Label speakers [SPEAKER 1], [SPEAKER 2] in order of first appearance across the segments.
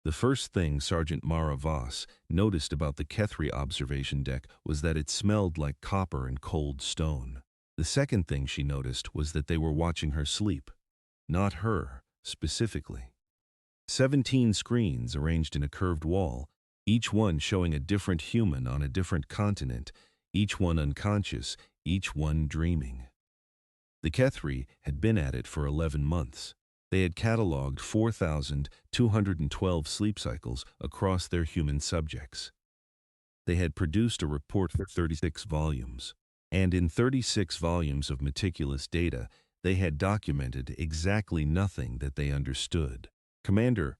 [SPEAKER 1] The first thing Sergeant Mara Voss noticed about the Kethri observation deck was that it smelled like copper and cold stone. The second thing she noticed was that they were watching her sleep. Not her, specifically. 17 screens arranged in a curved wall, each one showing a different human on a different continent, each one unconscious, each one dreaming. The Kethri had been at it for 11 months. They had catalogued 4,212 sleep cycles across their human subjects. They had produced a report for 36 volumes. And in 36 volumes of meticulous data, they had documented exactly nothing that they understood. Commander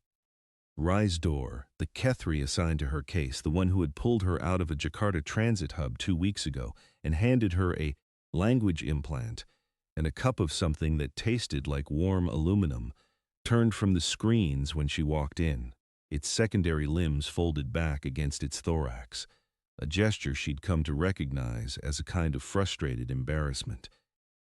[SPEAKER 1] Risedor, the Kethri assigned to her case, the one who had pulled her out of a Jakarta transit hub 2 weeks ago and handed her a language implant and a cup of something that tasted like warm aluminum, turned from the screens when she walked in, its secondary limbs folded back against its thorax, a gesture she'd come to recognize as a kind of frustrated embarrassment.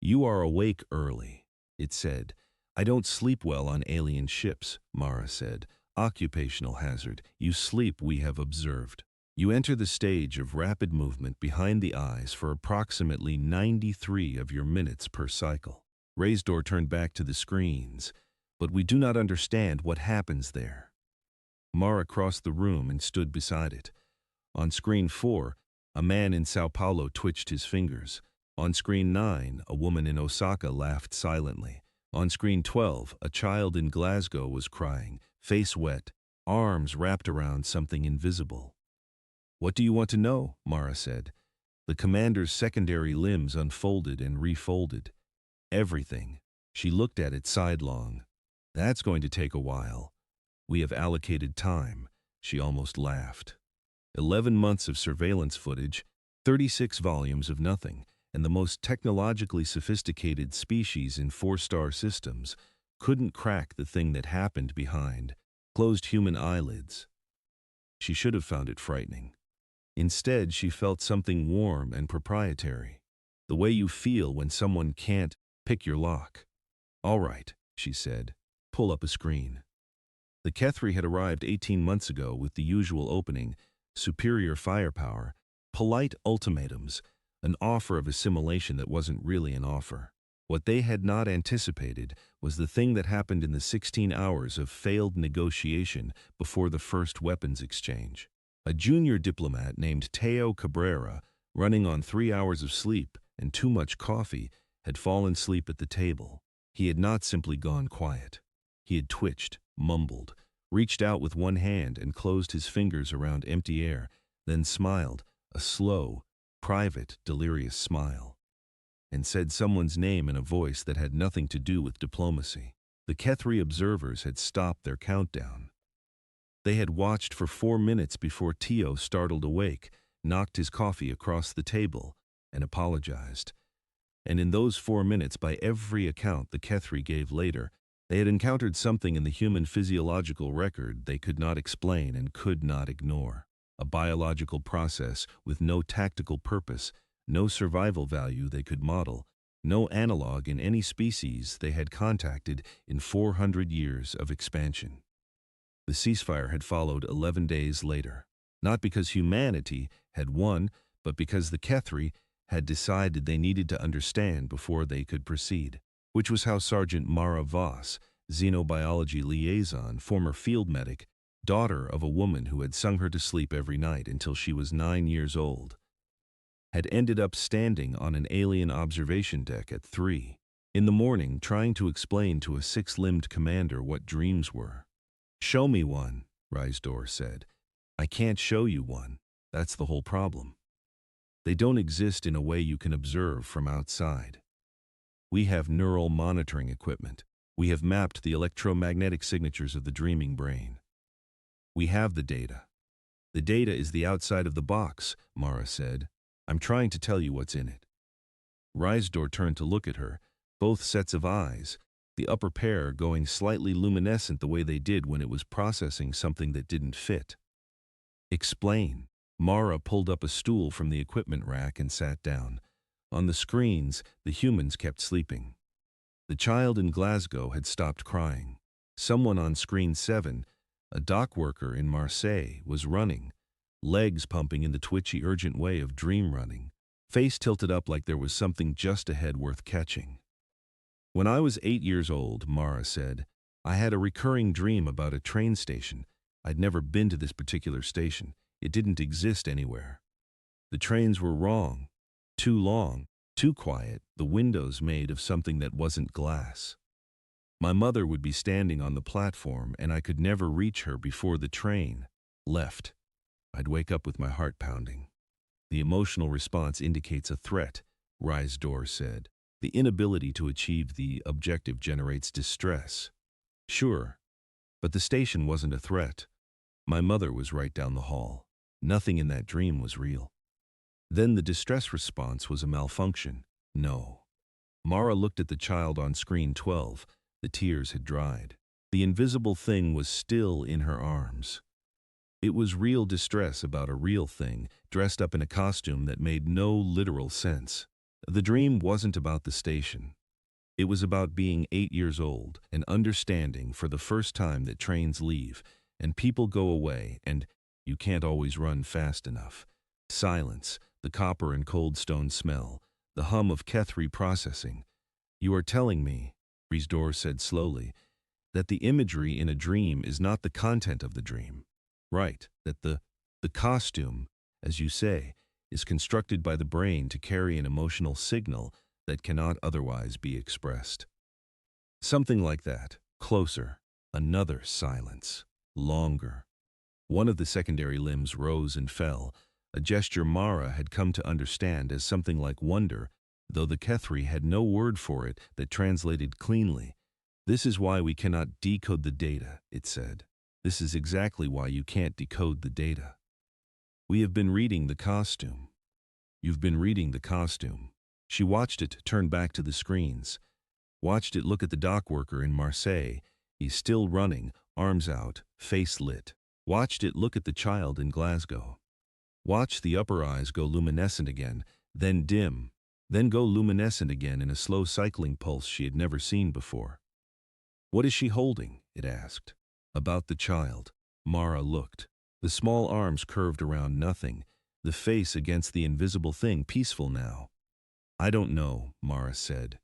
[SPEAKER 1] "You are awake early," it said. "I don't sleep well on alien ships," Mara said. "Occupational hazard. You sleep, we have observed. You enter the stage of rapid movement behind the eyes for approximately 93 of your minutes per cycle." Raisdor turned back to the screens, "But we do not understand what happens there." Mara crossed the room and stood beside it. On screen 4, a man in Sao Paulo twitched his fingers. On screen 9, a woman in Osaka laughed silently. On screen 12, a child in Glasgow was crying, face wet, arms wrapped around something invisible. "What do you want to know?" Mara said. The commander's secondary limbs unfolded and refolded. "Everything." She looked at it sidelong. "That's going to take a while. We have allocated time." She almost laughed. 11 months of surveillance footage, 36 volumes of nothing, and the most technologically sophisticated species in 4-star systems couldn't crack the thing that happened behind closed human eyelids. She should have found it frightening. Instead, she felt something warm and proprietary. The way you feel when someone can't pick your lock. "All right," she said. "Pull up a screen." The Kethri had arrived 18 months ago with the usual opening, superior firepower, polite ultimatums, an offer of assimilation that wasn't really an offer. What they had not anticipated was the thing that happened in the 16 hours of failed negotiation before the first weapons exchange. A junior diplomat named Teo Cabrera, running on 3 hours of sleep and too much coffee, had fallen asleep at the table. He had not simply gone quiet. He had twitched, mumbled, reached out with one hand and closed his fingers around empty air, then smiled, a slow, private, delirious smile, and said someone's name in a voice that had nothing to do with diplomacy. The Kethri observers had stopped their countdown. They had watched for 4 minutes before Teo startled awake, knocked his coffee across the table, and apologized. And in those 4 minutes, by every account the Kethri gave later, they had encountered something in the human physiological record they could not explain and could not ignore. A biological process with no tactical purpose, no survival value they could model, no analog in any species they had contacted in 400 years of expansion. The ceasefire had followed 11 days later, not because humanity had won, but because the Kethri had decided they needed to understand before they could proceed, which was how Sergeant Mara Voss, xenobiology liaison, former field medic, daughter of a woman who had sung her to sleep every night until she was 9 years old, had ended up standing on an alien observation deck at 3 in the morning trying to explain to a 6-limbed commander what dreams were. "Show me one," Risedor said. "I can't show you one. That's the whole problem. They don't exist in a way you can observe from outside. We have neural monitoring equipment. We have mapped the electromagnetic signatures of the dreaming brain. We have the data. The data is the outside of the box," Mara said. "I'm trying to tell you what's in it." Risedor turned to look at her, both sets of eyes, the upper pair going slightly luminescent the way they did when it was processing something that didn't fit. "Explain." Mara pulled up a stool from the equipment rack and sat down. On the screens, the humans kept sleeping. The child in Glasgow had stopped crying. Someone on screen 7, A dock worker in Marseille was running, legs pumping in the twitchy, urgent way of dream running, face tilted up like there was something just ahead worth catching. When I was 8 years old, Mara said, I had a recurring dream about a train station. I'd never been to this particular station. It didn't exist anywhere. The trains were wrong, too long, too quiet, the windows made of something that wasn't glass. My mother would be standing on the platform and I could never reach her before the train left. I'd wake up with my heart pounding. The emotional response indicates a threat, Rysdor said. The inability to achieve the objective generates distress. Sure, but the station wasn't a threat. My mother was right down the hall. Nothing in that dream was real. Then the distress response was a malfunction. No. Mara looked at the child on screen 12. The tears had dried. The invisible thing was still in her arms. It was real distress about a real thing, dressed up in a costume that made no literal sense. The dream wasn't about the station. It was about being 8 years old and understanding for the first time that trains leave and people go away and you can't always run fast enough. Silence, the copper and cold stone smell, the hum of Kethri processing. You are telling me, Rysdor said slowly, that the imagery in a dream is not the content of the dream. Right, that the costume, as you say, is constructed by the brain to carry an emotional signal that cannot otherwise be expressed. Something like that. Closer. Another silence. Longer. One of the secondary limbs rose and fell, a gesture Mara had come to understand as something like wonder, though the Kethri had no word for it that translated cleanly. This is why we cannot decode the data, it said. This is exactly why you can't decode the data. We have been reading the costume. You've been reading the costume. She watched it turn back to the screens. Watched it look at the dock worker in Marseille. He's still running, arms out, face lit. Watched it look at the child in Glasgow. Watched the upper eyes go luminescent again, then dim, then go luminescent again in a slow cycling pulse she had never seen before. What is she holding? It asked. About the child. Mara looked. The small arms curved around nothing, the face against the invisible thing, peaceful now. I don't know, Mara said.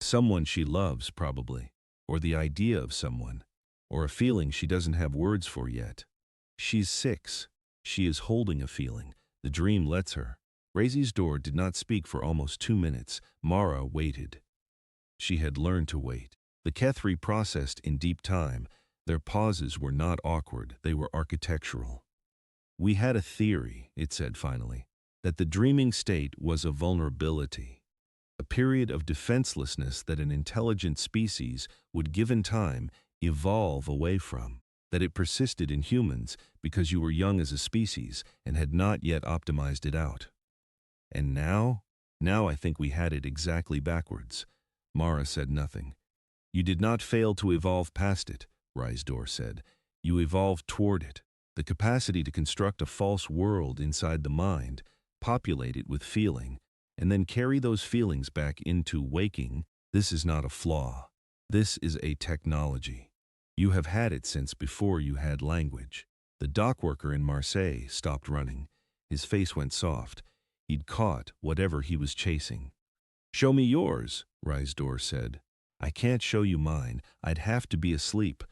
[SPEAKER 1] Someone she loves, probably. Or the idea of someone. Or a feeling she doesn't have words for yet. She's 6. She is holding a feeling. The dream lets her. Rysdor did not speak for almost 2 minutes. Mara waited. She had learned to wait. The Kethri processed in deep time. Their pauses were not awkward, they were architectural. We had a theory, it said finally, that the dreaming state was a vulnerability, a period of defenselessness that an intelligent species would, given time, evolve away from, that it persisted in humans because you were young as a species and had not yet optimized it out. And now I think we had it exactly backwards. Mara said nothing. You did not fail to evolve past it, Rysdor said. You evolved toward it. The capacity to construct a false world inside the mind, populate it with feeling, and then carry those feelings back into waking. This is not a flaw. This is a technology. You have had it since before you had language. The dock worker in Marseille stopped running. His face went soft. He'd caught whatever he was chasing. Show me yours, Rysdor said. I can't show you mine. I'd have to be asleep.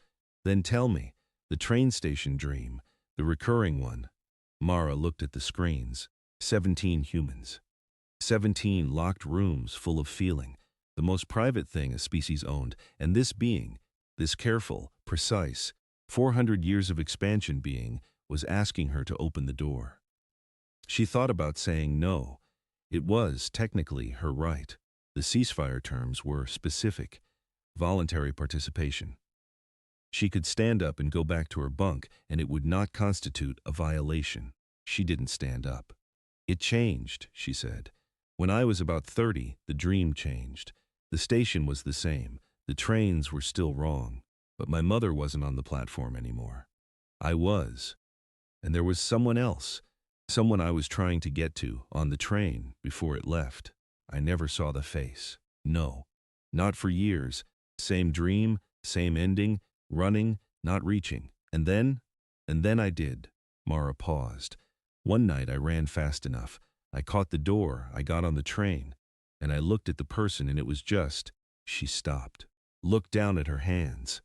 [SPEAKER 1] Then tell me, the train station dream, the recurring one. Mara looked at the screens. 17 humans. 17 locked rooms full of feeling, the most private thing a species owned, and this being, this careful, precise, 400 years of expansion being, was asking her to open the door. She thought about saying no. It was, technically, her right. The ceasefire terms were specific. Voluntary participation. She could stand up and go back to her bunk, and it would not constitute a violation. She didn't stand up. It changed, she said. When I was about 30, the dream changed. The station was the same. The trains were still wrong. But my mother wasn't on the platform anymore. I was. And there was someone else. Someone I was trying to get to on the train before it left. I never saw the face. No. Not for years. Same dream, same ending. Running, not reaching. And then? And then I did. Mara paused. One night I ran fast enough. I caught the door, I got on the train, and I looked at the person and it was just, she stopped. Looked down at her hands.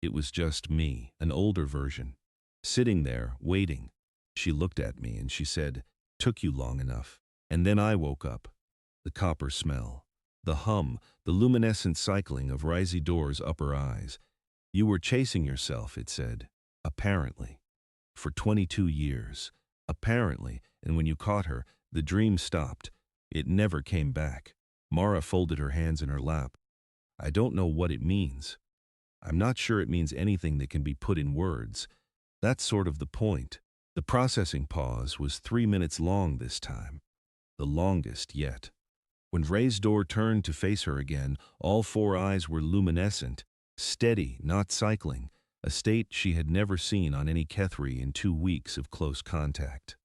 [SPEAKER 1] It was just me, an older version. Sitting there, waiting. She looked at me and she said, "Took you long enough." And then I woke up. The copper smell. The hum, the luminescent cycling of Risidor's upper eyes. "You were chasing yourself," it said. "Apparently. For 22 years. Apparently, and when you caught her, the dream stopped. It never came back." Mara folded her hands in her lap. "I don't know what it means. I'm not sure it means anything that can be put in words. That's sort of the point." The processing pause was 3 minutes long this time. The longest yet. When Risidor turned to face her again, all four eyes were luminescent, steady, not cycling, a state she had never seen on any Kethri in 2 weeks of close contact.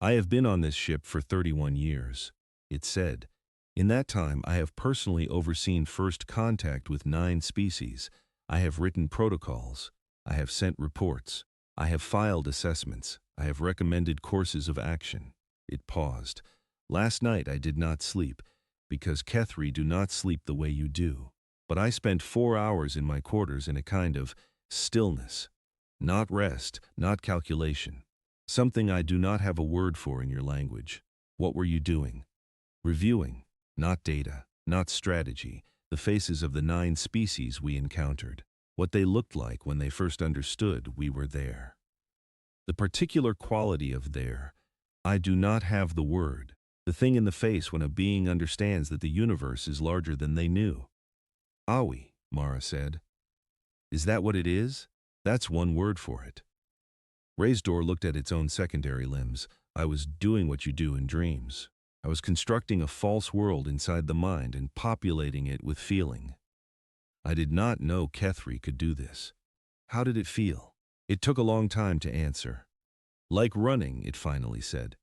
[SPEAKER 1] "I have been on this ship for 31 years, it said. "In that time, I have personally overseen first contact with 9 species. I have written protocols. I have sent reports. I have filed assessments. I have recommended courses of action." It paused. "Last night I did not sleep, because Kethri do not sleep the way you do. But I spent 4 hours in my quarters in a kind of stillness. Not rest, not calculation. Something I do not have a word for in your language. What were you doing? Reviewing, not data, not strategy, the faces of the 9 species we encountered. What they looked like when they first understood we were there. The particular quality of there, I do not have the word. The thing in the face when a being understands that the universe is larger than they knew." "Awi," Mara said. "Is that what it is? That's one word for it." Risidor looked at its own secondary limbs. "I was doing what you do in dreams. I was constructing a false world inside the mind and populating it with feeling. I did not know Kethri could do this." "How did it feel?" It took a long time to answer. "Like running," it finally said.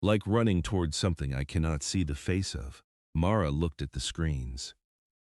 [SPEAKER 1] "Like running towards something I cannot see the face of." Mara looked at the screens.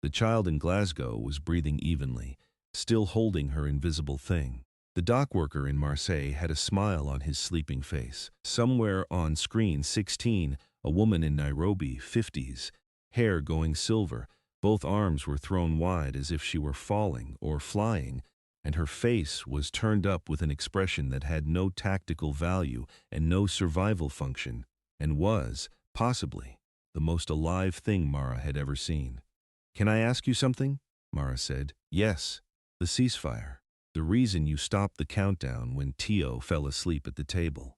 [SPEAKER 1] The child in Glasgow was breathing evenly, still holding her invisible thing. The dock worker in Marseille had a smile on his sleeping face. Somewhere on screen 16, a woman in Nairobi, 50s, hair going silver, both arms were thrown wide as if she were falling or flying, and her face was turned up with an expression that had no tactical value and no survival function, and was, possibly, the most alive thing Mara had ever seen. "Can I ask you something?" Mara said. "Yes. The ceasefire. The reason you stopped the countdown when Tio fell asleep at the table.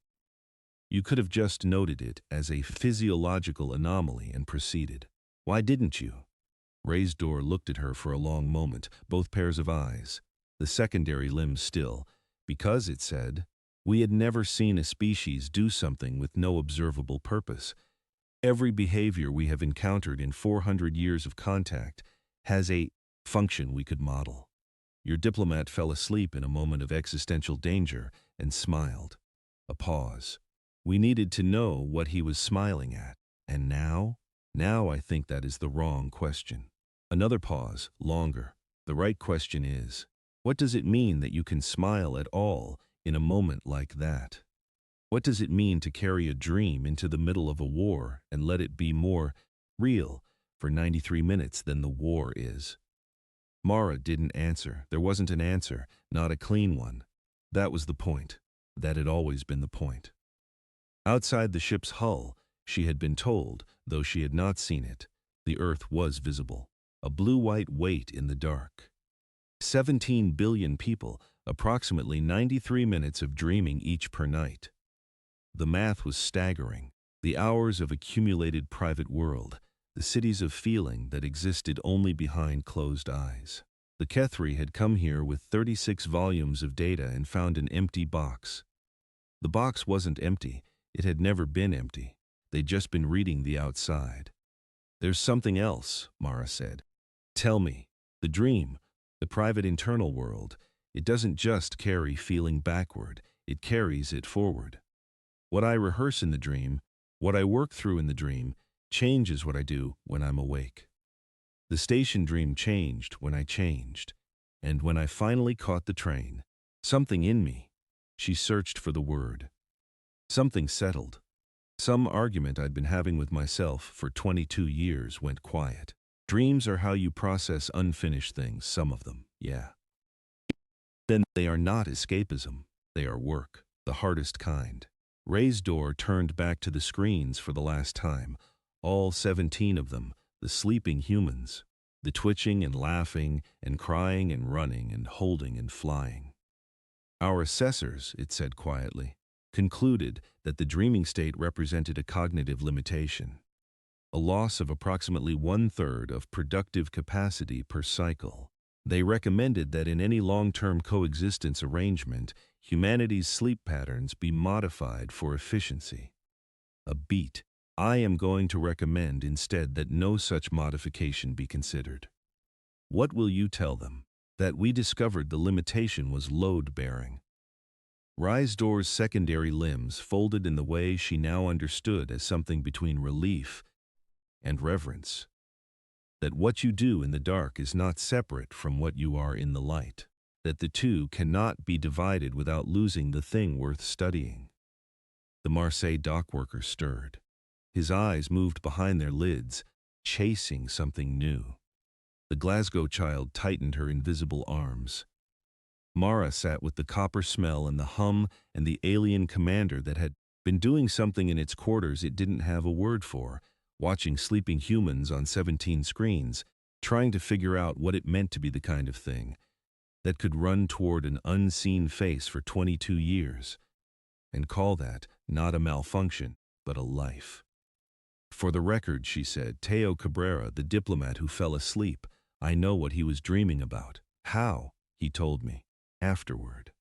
[SPEAKER 1] You could have just noted it as a physiological anomaly and proceeded. Why didn't you?" Risidor looked at her for a long moment, both pairs of eyes, the secondary limbs still, because, it said, we had never seen a species do something with no observable purpose. Every behavior we have encountered in 400 years of contact has a function we could model. Your diplomat fell asleep in a moment of existential danger and smiled. A pause. We needed to know what he was smiling at. And now? Now I think that is the wrong question. Another pause, longer. The right question is, what does it mean that you can smile at all in a moment like that? What does it mean to carry a dream into the middle of a war and let it be more real for 93 minutes than the war is? Mara didn't answer. There wasn't an answer, not a clean one. That was the point. That had always been the point. Outside the ship's hull, she had been told, though she had not seen it, the earth was visible, a blue-white weight in the dark. 17 billion people, approximately 93 minutes of dreaming each per night. The math was staggering. The hours of accumulated private world, the cities of feeling that existed only behind closed eyes. The Kethri had come here with 36 volumes of data and found an empty box. The box wasn't empty. It had never been empty. They'd just been reading the outside. "There's something else," Mara said. "Tell me. The dream, the private internal world, it doesn't just carry feeling backward, it carries it forward. What I rehearse in the dream, what I work through in the dream, changes what I do when I'm awake. The station dream changed when I changed, and when I finally caught the train, Something in me. She searched for the word. Something settled. Some argument I'd been having with myself for 22 years went quiet. Dreams are how you process unfinished things, some of them, yeah. Then they are not escapism. They are work, the hardest kind. Ray's door turned back to the screens for the last time. All 17 of them, the sleeping humans. The twitching and laughing and crying and running and holding and flying. Our assessors, it said quietly, concluded that the dreaming state represented a cognitive limitation, a loss of approximately 1/3 of productive capacity per cycle. They recommended that in any long-term coexistence arrangement, humanity's sleep patterns be modified for efficiency. A beat. I am going to recommend instead that no such modification be considered. What will you tell them? That we discovered the limitation was load-bearing. Rysdor's secondary limbs folded in the way she now understood as something between relief and reverence. That what you do in the dark is not separate from what you are in the light. That the two cannot be divided without losing the thing worth studying. The Marseille dockworker stirred. His eyes moved behind their lids, chasing something new. The Glasgow child tightened her invisible arms. Mara sat with the copper smell and the hum and the alien commander that had been doing something in its quarters it didn't have a word for, watching sleeping humans on 17 screens, trying to figure out what it meant to be the kind of thing that could run toward an unseen face for 22 years and call that not a malfunction, but a life. For the record, she said, Teo Cabrera, the diplomat who fell asleep, I know what he was dreaming about. How, he told me, afterward,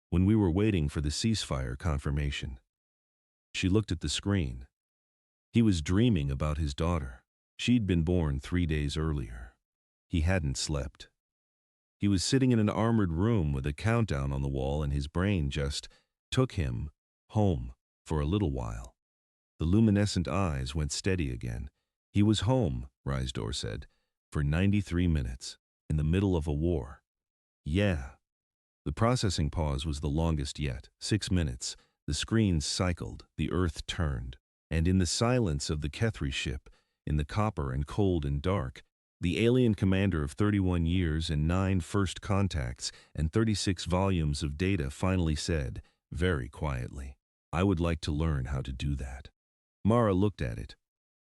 [SPEAKER 1] when we were waiting for the ceasefire confirmation. She looked at the screen. He was dreaming about his daughter. She'd been born 3 days earlier. He hadn't slept. He was sitting in an armored room with a countdown on the wall, and his brain just took him home for a little while. The luminescent eyes went steady again. He was home, Rysdor said, for 93 minutes, in the middle of a war. Yeah. The processing pause was the longest yet, 6 minutes. The screens cycled, the earth turned, and in the silence of the Kethri ship, in the copper and cold and dark, the alien commander of 31 years and 9 first contacts and 36 volumes of data finally said, very quietly, I would like to learn how to do that. Mara looked at it,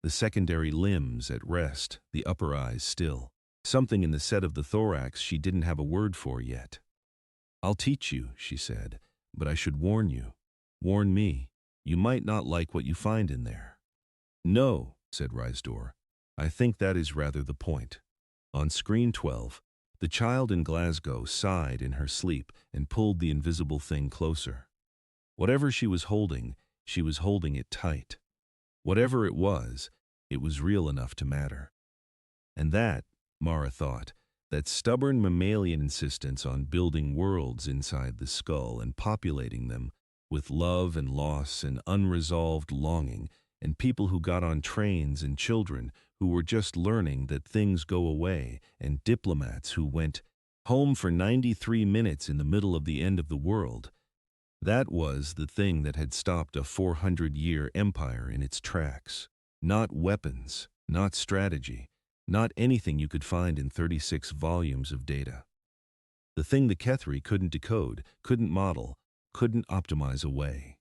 [SPEAKER 1] the secondary limbs at rest, the upper eyes still. Something in the set of the thorax she didn't have a word for yet. I'll teach you, she said, but I should warn you. Warn me. You might not like what you find in there. No, said Rysdor. I think that is rather the point. On screen 12, the child in Glasgow sighed in her sleep and pulled the invisible thing closer. Whatever she was holding it tight. Whatever it was real enough to matter. And that, Mara thought, that stubborn mammalian insistence on building worlds inside the skull and populating them with love and loss and unresolved longing, and people who got on trains and children who were just learning that things go away, and diplomats who went home for 93 minutes in the middle of the end of the world. That was the thing that had stopped a 400-year empire in its tracks. Not weapons, not strategy, not anything you could find in 36 volumes of data. The thing the Kethri couldn't decode, couldn't model, couldn't optimize away.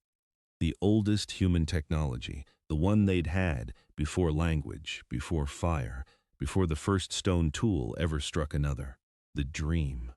[SPEAKER 1] The oldest human technology, the one they'd had before language, before fire, before the first stone tool ever struck another. The dream.